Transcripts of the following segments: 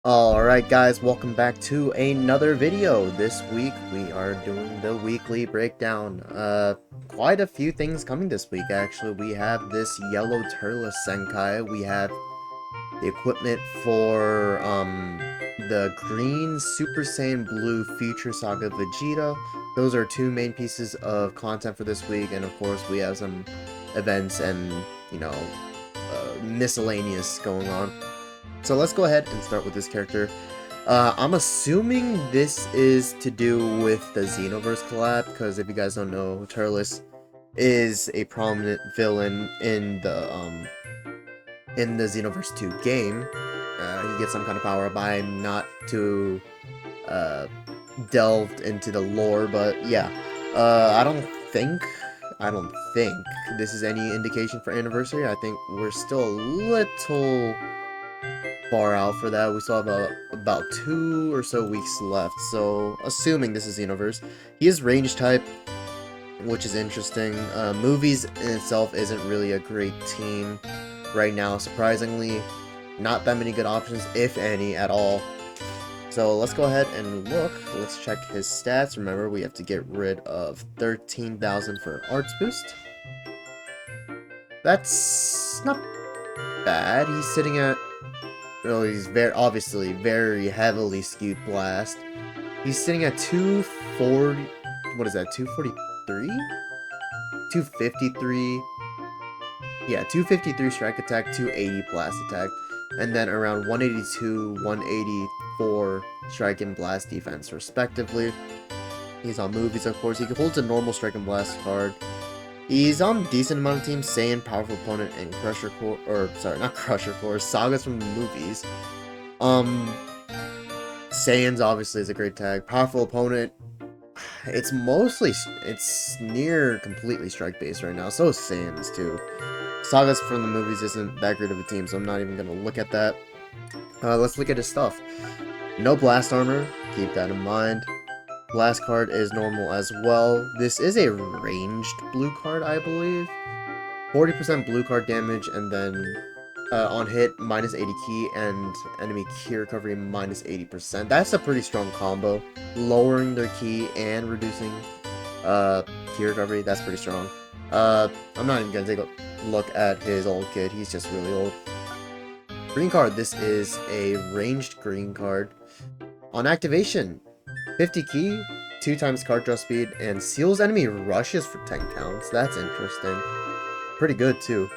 Alright guys, welcome back to another video. This week we are doing the weekly breakdown. Quite a few things coming this week actually. We have this yellow Turles Zenkai, we have the equipment for the green Super Saiyan Blue Future Saga Vegeta. Those are two main pieces of content for this week, and of course we have some events and, miscellaneous going on. So let's go ahead and start with this character. I'm assuming this is to do with the Xenoverse collab, because if you guys don't know, Turles is a prominent villain in the Xenoverse 2 game. He gets some kind of power up. I'm not too delved into the lore, but yeah. I don't think this is any indication for anniversary. I think we're still a little far out for that. We still have about 2 or so weeks left, so assuming this is the universe. He is range type, which is interesting. Movies in itself isn't really a great team right now, surprisingly. Not that many good options, if any, at all. So let's go ahead and look. Let's check his stats. Remember, we have to get rid of 13,000 for Arts Boost. That's not bad. He's sitting at... well, he's obviously very heavily skewed blast. He's sitting at 240... what is that, 243? 253... yeah, 253 strike attack, 280 blast attack, and then around 182, 184 strike and blast defense, respectively. He's on movies, of course. He holds a normal strike and blast card. He's on a decent amount of teams, Saiyan, Powerful Opponent, and Crusher Core, or sorry, not Crusher Core, Sagas from the movies. Saiyan's obviously is a great tag. Powerful Opponent, it's near completely strike based right now, so is Saiyan's too. Sagas from the movies isn't that great of a team, so I'm not even gonna look at that. Let's look at his stuff. No blast armor, keep that in mind. Blast card is normal as well. This is a ranged blue card, I believe. 40% blue card damage, and then on hit, minus 80 ki, and enemy ki recovery, minus 80%. That's a pretty strong combo. Lowering their ki and reducing ki recovery, that's pretty strong. I'm not even gonna take a look at his old kid, he's just really old. Green card, this is a ranged green card. On activation, 50 ki, 2 times card draw speed, and seals enemy rushes for 10 counts. That's interesting. Pretty good, too.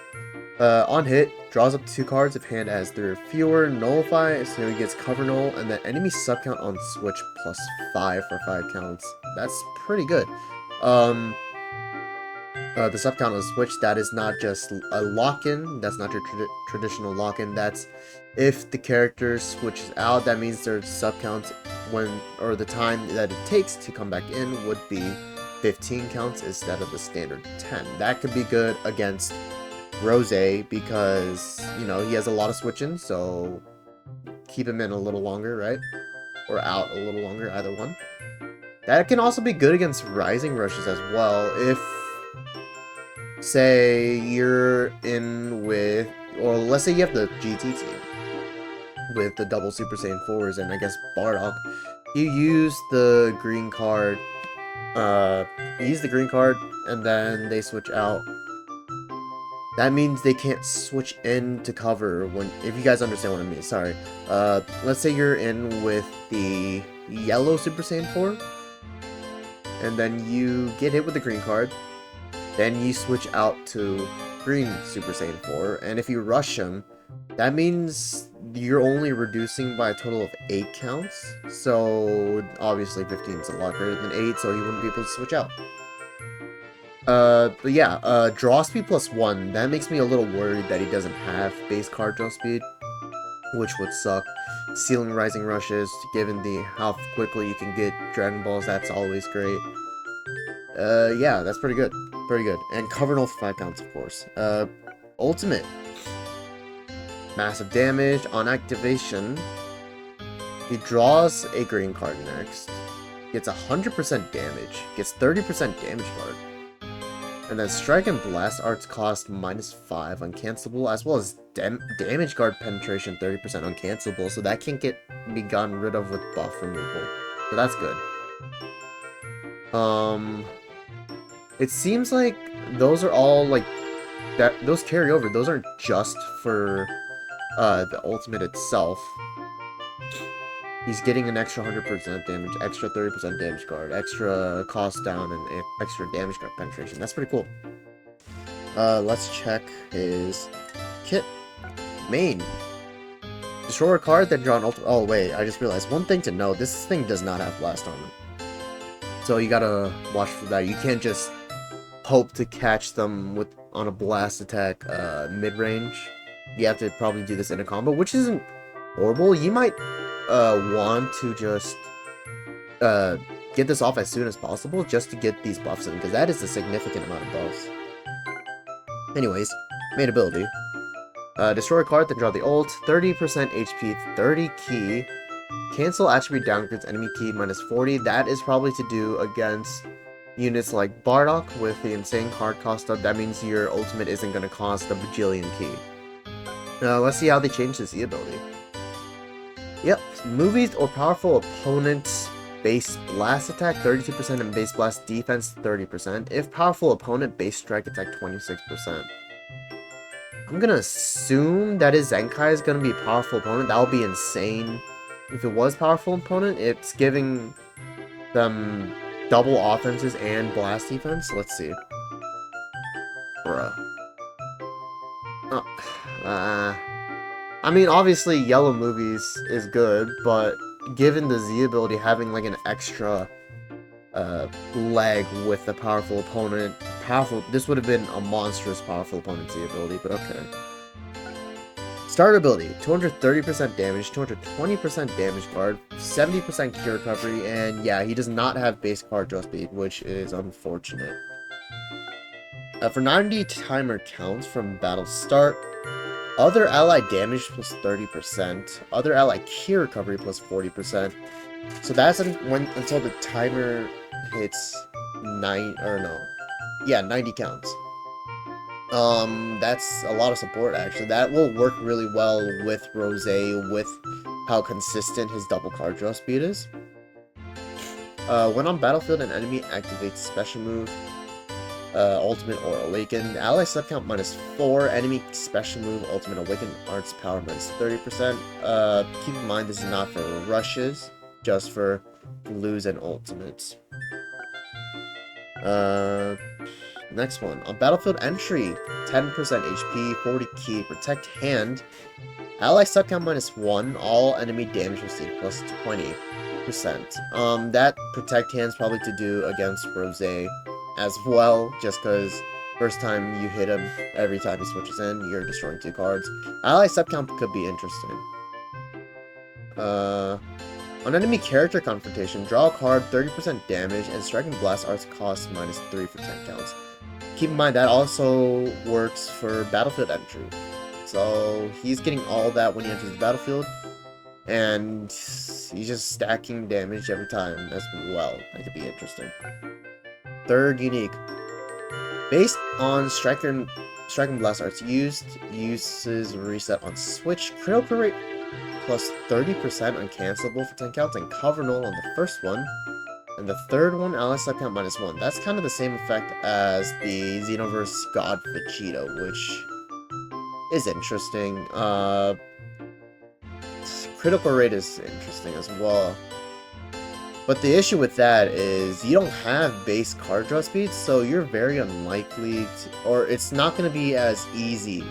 On hit, draws up 2 cards if hand has 3 or fewer, nullify, so he gets cover null, and then enemy subcount on switch plus 5 for 5 counts. That's pretty good. The subcount on switch, that is not just a lock-in, that's not your traditional lock-in, that's if the character switches out, that means their subcount or the time that it takes to come back in would be 15 counts instead of the standard 10. That could be good against Rose because, he has a lot of switching, so keep him in a little longer, right? Or out a little longer, either one. That can also be good against Rising Rushes as well. If, say, you're in with, or let's say you have the GT team with the double Super Saiyan 4s and I guess Bardock, you use the green card, and then they switch out. That means they can't switch in to cover if you guys understand what I mean, sorry. Let's say you're in with the yellow Super Saiyan 4, and then you get hit with the green card, then you switch out to green Super Saiyan 4, and if you rush him, that means you're only reducing by a total of 8 counts, so obviously 15 is a lot greater than 8, so he wouldn't be able to switch out. But yeah, draw speed plus 1, that makes me a little worried that he doesn't have base card draw speed, which would suck. Sealing Rising Rushes, given how quickly you can get Dragon Balls, that's always great. Yeah, that's pretty good. Pretty good. And cover null for 5 counts, of course. Ultimate. Massive damage. On activation, he draws a green card next. Gets 100% damage. Gets 30% damage card. And then Strike and Blast Arts cost -5 uncancelable, as well as Damage Guard Penetration 30% uncancelable, so that can't be gotten rid of with buff removal. So that's good. It seems like those are all, like, those carry over. Those aren't just for, the ultimate itself. He's getting an extra 100% damage, extra 30% damage guard, extra cost down, and extra damage guard penetration. That's pretty cool. Let's check his kit. Main. Destroy a card, then draw an ultimate. Oh, wait, I just realized one thing to note. This thing does not have blast armor. So you gotta watch for that. You can't just hope to catch them on a blast attack mid-range. You have to probably do this in a combo, which isn't horrible. You might want to just get this off as soon as possible just to get these buffs in, because that is a significant amount of buffs. Anyways, main ability. Destroy a card, then draw the ult. 30% HP, 30 key. Cancel attribute downgrades enemy key -40. That is probably to do against units like Bardock with the insane card cost up. That means your ultimate isn't going to cost a bajillion key. Let's see how they change the Z ability. Yep, movies or powerful opponents base blast attack 32% and base blast defense 30%. If powerful opponent, base strike attack 26%. I'm gonna assume that is Zenkai is gonna be a powerful opponent. That would be insane. If it was powerful opponent, it's giving them double offenses and blast defense. Let's see. Bruh. I mean, obviously, yellow movies is good, but given the Z ability having like an extra leg with the powerful opponent, this would have been a monstrous powerful opponent Z ability, but okay. Starter ability, 230% damage, 220% damage guard, 70% cure recovery, and yeah, he does not have base card draw speed, which is unfortunate. For 90 timer counts from battle start, other ally damage plus 30%, other ally cure recovery plus 40%. So that's until the timer hits 90 counts. That's a lot of support, actually. That will work really well with Rosé, with how consistent his double card draw speed is. When on battlefield, an enemy activates special move, ultimate or awakened. Ally sub count -4, enemy special move, ultimate awakened, arts power -30%. Keep in mind this is not for rushes, just for blues and ultimates. Next one. On battlefield entry, 10% HP, 40 key, protect hand. Ally sub count -1, all enemy damage received plus 20%. That protect hand's probably to do against Rosé as well, just because first time you hit him, every time he switches in, you're destroying 2 cards. Ally sub count could be interesting. On enemy character confrontation, draw a card, 30% damage, and striking blast arts cost -3 for 10 counts. Keep in mind that also works for battlefield entry. So he's getting all that when he enters the battlefield, and he's just stacking damage every time as well. That could be interesting. Third unique. Based on striking blast arts uses reset on switch, critical rate plus 30% uncancelable for 10 counts, and cover null on the first one. And the third one, ally sub count -1. That's kind of the same effect as the Xenoverse God Vegeta, which is interesting. Critical rate is interesting as well. But the issue with that is you don't have base card draw speed, so you're very unlikely to, or it's not going to be as easy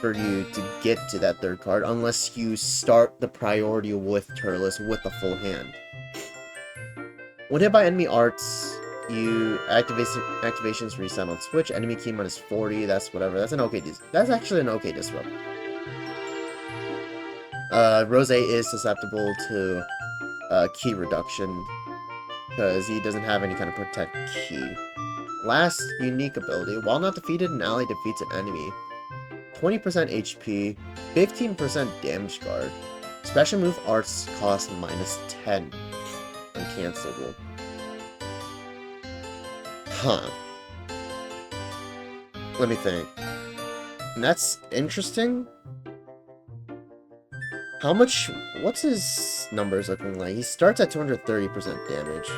for you to get to that third card unless you start the priority with Turles with the full hand. When hit by enemy arts, you activations reset on switch, enemy key -40, that's whatever. That's an okay that's actually an okay disrupt. Rosé is susceptible to key reduction because he doesn't have any kind of protect key. Last unique ability, while not defeated, an ally defeats an enemy. 20% HP, 15% damage guard. Special move arts cost -10. Uncancelable. Huh. Let me think. And that's interesting. How much... What's his numbers looking like? He starts at 230% damage.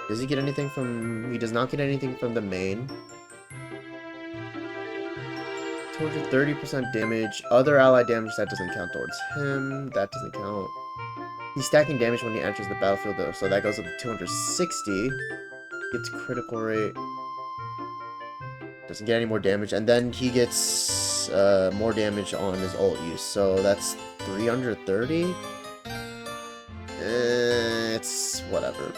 Does he get anything from... He does not get anything from the main. 230% damage. Other ally damage, that doesn't count towards him. That doesn't count. He's stacking damage when he enters the battlefield, though, so that goes up to 260. Gets critical rate. Doesn't get any more damage, and then he gets more damage on his ult use, so that's 330. It's whatever.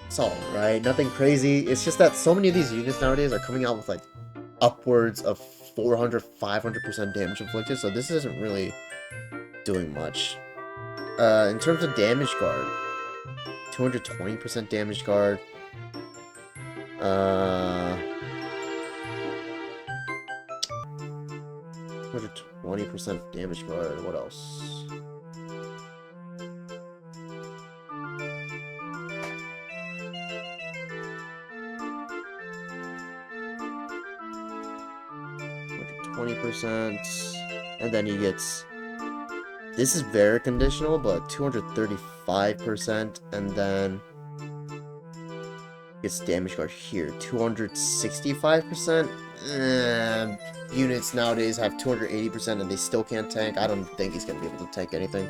It's alright, nothing crazy. It's just that so many of these units nowadays are coming out with like upwards of 400, 500% damage inflicted, so this isn't really doing much. In terms of damage guard, 220% damage guard. 220% damage guard. What else? And then he gets... This is very conditional, but 235%, and then gets damage guard here. 265%. Units nowadays have 280% and they still can't tank. I don't think he's gonna be able to tank anything.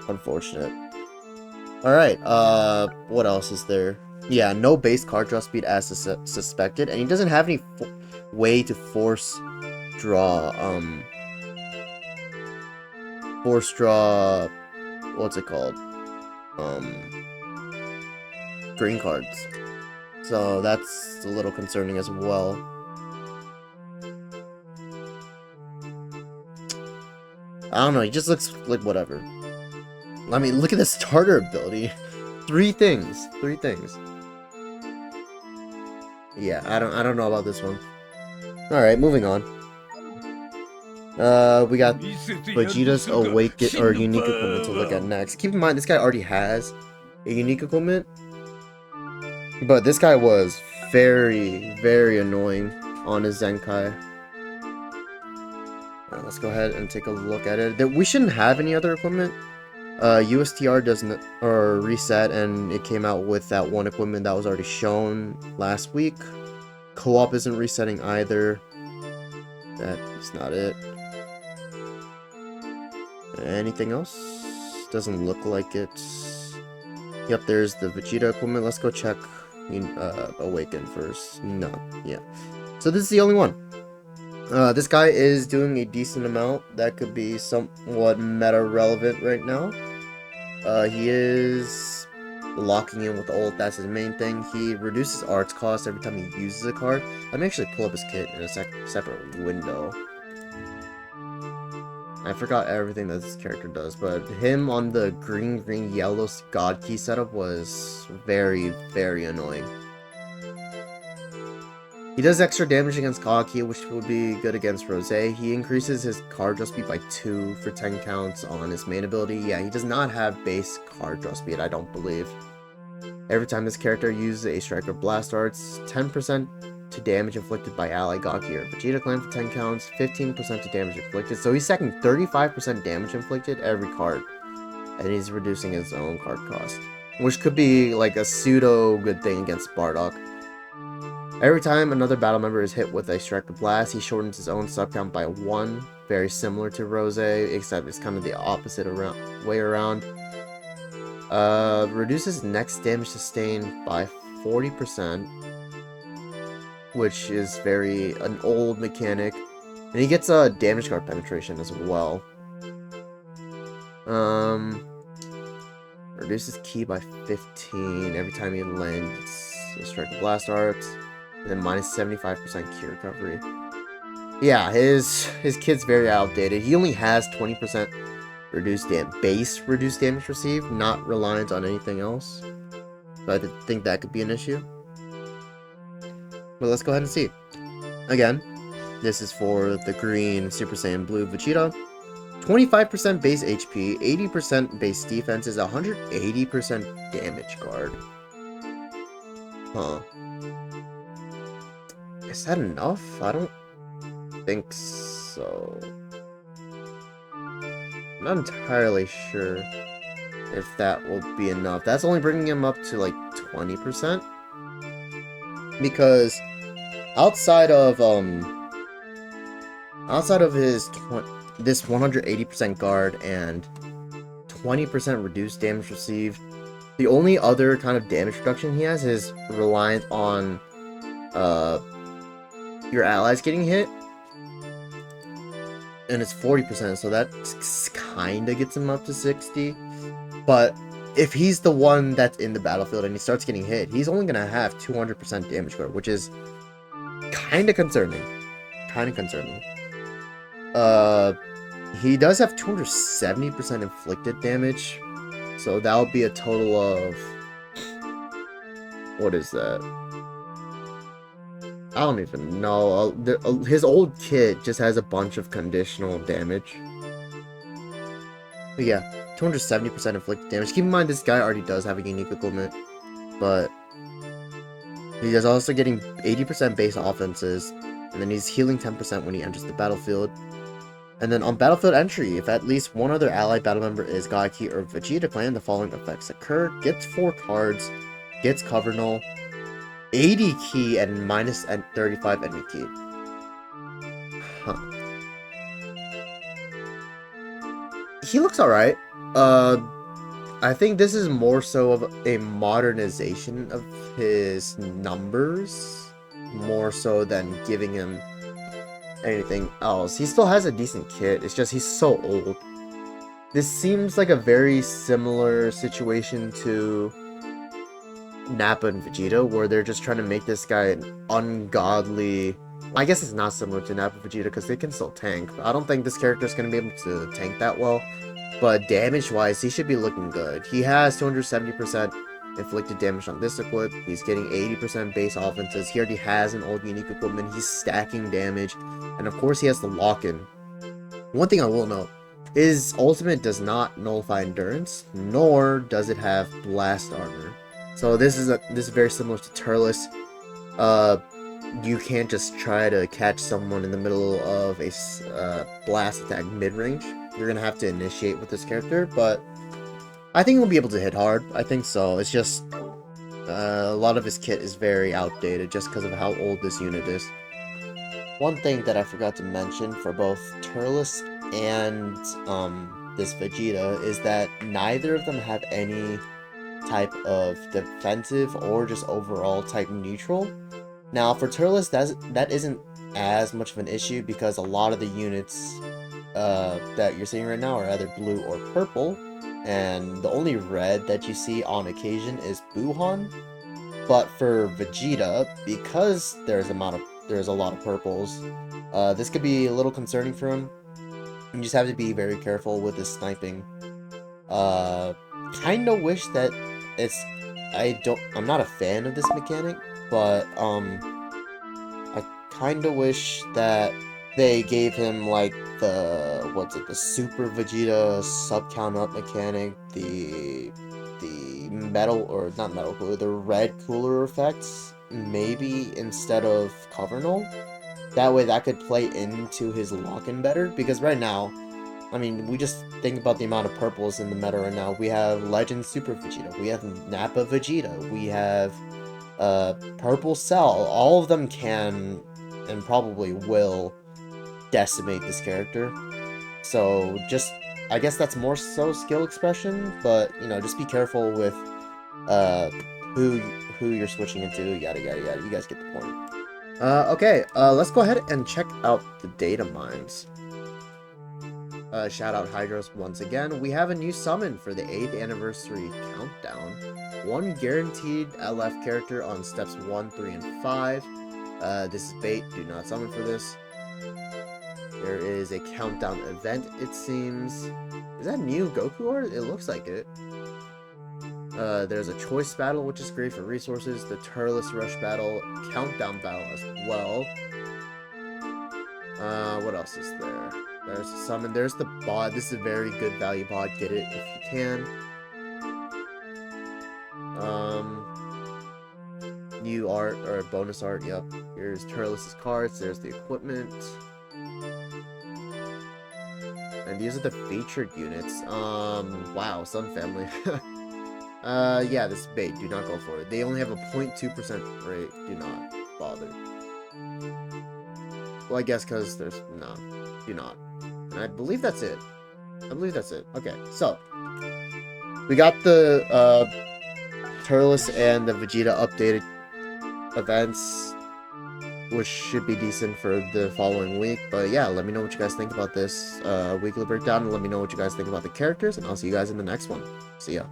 Unfortunate. Alright, what else is there? Yeah, no base card draw speed as suspected, and he doesn't have any way to force draw, what's it called? Green cards. So that's a little concerning as well. I don't know, he just looks like whatever. I mean, look at the starter ability. Three things. Yeah, I don't know about this one. Alright, moving on. We got Vegeta's Awaken or unique equipment to look at next. Keep in mind, this guy already has a unique equipment, but this guy was very, very annoying on his Zenkai. Let's go ahead and take a look at it. We shouldn't have any other equipment. USTR doesn't reset, and it came out with that one equipment that was already shown last week. Co-op isn't resetting either. That is not it. Anything else? Doesn't look like it. Yep, there's the Vegeta equipment. Let's go check Awaken first. No, yeah. So this is the only one. This guy is doing a decent amount. That could be somewhat meta relevant right now. He is locking in with ult. That's his main thing. He reduces arts cost every time he uses a card. Let me actually pull up his kit in a separate window. I forgot everything that this character does, but him on the green yellow god key setup was very, very annoying. He does extra damage against god key, which would be good against Rose. He increases his card draw speed by 2 for 10 counts on his main ability. Yeah, he does not have base card draw speed, I don't believe. Every time this character uses a striker blast arts, 10% to damage inflicted by ally god key or Vegeta clan for 10 counts, 15% to damage inflicted. So he's stacking 35% damage inflicted every card, and he's reducing his own card cost, which could be like a pseudo good thing against Bardock. Every time another battle member is hit with a striker blast, he shortens his own sub count by 1, very similar to Rose, except it's kind of the opposite way around. Reduces next damage sustained by 40%, which is an old mechanic, and he gets a damage card penetration as well. Reduces ki by 15 every time he lands a striker blast art. And then minus 75% key recovery. Yeah, his kit's very outdated. He only has 20% base reduced damage received, not reliant on anything else. So I think that could be an issue. But let's go ahead and see. Again, this is for the green Super Saiyan Blue Vegeta. 25% base HP, 80% base defense is 180% damage guard. Huh. Is that enough? I don't think so. I'm not entirely sure if that will be enough. That's only bringing him up to like 20%. Because outside of his this 180% guard and 20% reduced damage received, the only other kind of damage reduction he has is reliant on your allies getting hit, and it's 40%, so that kind of gets him up to 60. But if he's the one that's in the battlefield and he starts getting hit, he's only gonna have 200% damage guard, which is kind of concerning. He does have 270% inflicted damage, so that'll be a total of, what is that? I don't even know. His old kit just has a bunch of conditional damage. But yeah, 270% inflicted damage. Keep in mind, this guy already does have a unique equipment, but he is also getting 80% base offenses, and then he's healing 10% when he enters the battlefield. And then on battlefield entry, if at least one other allied battle member is Gaki or Vegeta clan, the following effects occur: gets 4 cards, gets cover null, 80 key, and minus 35 enemy key. Huh. He looks alright. I think this is more so of a modernization of his numbers, more so than giving him anything else. He still has a decent kit, it's just he's so old. This seems like a very similar situation to Nappa and Vegeta, where they're just trying to make this guy an ungodly... I guess it's not similar to Nappa and Vegeta because they can still tank. I don't think this character is going to be able to tank that well. But damage-wise, he should be looking good. He has 270% inflicted damage on this equip. He's getting 80% base offenses. He already has an old unique equipment. He's stacking damage. And of course, he has the lock-in. One thing I will note, his ultimate does not nullify endurance, nor does it have blast armor. So this is very similar to Turles. You can't just try to catch someone in the middle of a blast attack mid-range. You're gonna have to initiate with this character, but I think he'll be able to hit hard. I think so. It's just a lot of his kit is very outdated just because of how old this unit is. One thing that I forgot to mention for both Turles and this Vegeta is that neither of them have any type of defensive or just overall type neutral. Now for Turles, that isn't as much of an issue because a lot of the units that you're seeing right now are either blue or purple, and the only red that you see on occasion is Buhan. But for Vegeta, because there's a lot of purples, this could be a little concerning for him. You just have to be very careful with his sniping. Kinda wish that I'm not a fan of this mechanic, but I kinda wish that they gave him like the Super Vegeta sub count up mechanic, the metal, or not metal cooler, the red cooler effects, maybe instead of cover null. That way that could play into his lock-in better, because right now, I mean, we just think about the amount of purples in the meta right now. We have Legend Super Vegeta, we have Nappa Vegeta, we have Purple Cell. All of them can, and probably will, decimate this character. So just, I guess that's more so skill expression, but, you know, just be careful with who you're switching into, yada yada yada. You guys get the point. Okay, let's go ahead and check out the data mines. Shout out Hydros once again. We have a new summon for the 8th anniversary countdown. One guaranteed LF character on steps 1, 3, and 5. This is bait, do not summon for this. There is a countdown event, it seems. Is that new Goku art? It looks like it. There's a choice battle, which is great for resources. The Turles Rush battle, countdown battle as well. What else is there? There's a summon. There's the bod. This is a very good value bod. Get it if you can. new art, or bonus art, yep. Here's Turles' cards, there's the equipment. And these are the featured units. Wow, Sun Family. Yeah, this is bait. Do not go for it. They only have a 0.2% rate. Do not bother. Well, I guess because there's... No. Do not. And I believe that's it. I believe that's it. Okay, so. We got the, Turles and the Vegeta updated events, which should be decent for the following week. But yeah, let me know what you guys think about this weekly breakdown, and let me know what you guys think about the characters, and I'll see you guys in the next one. See ya.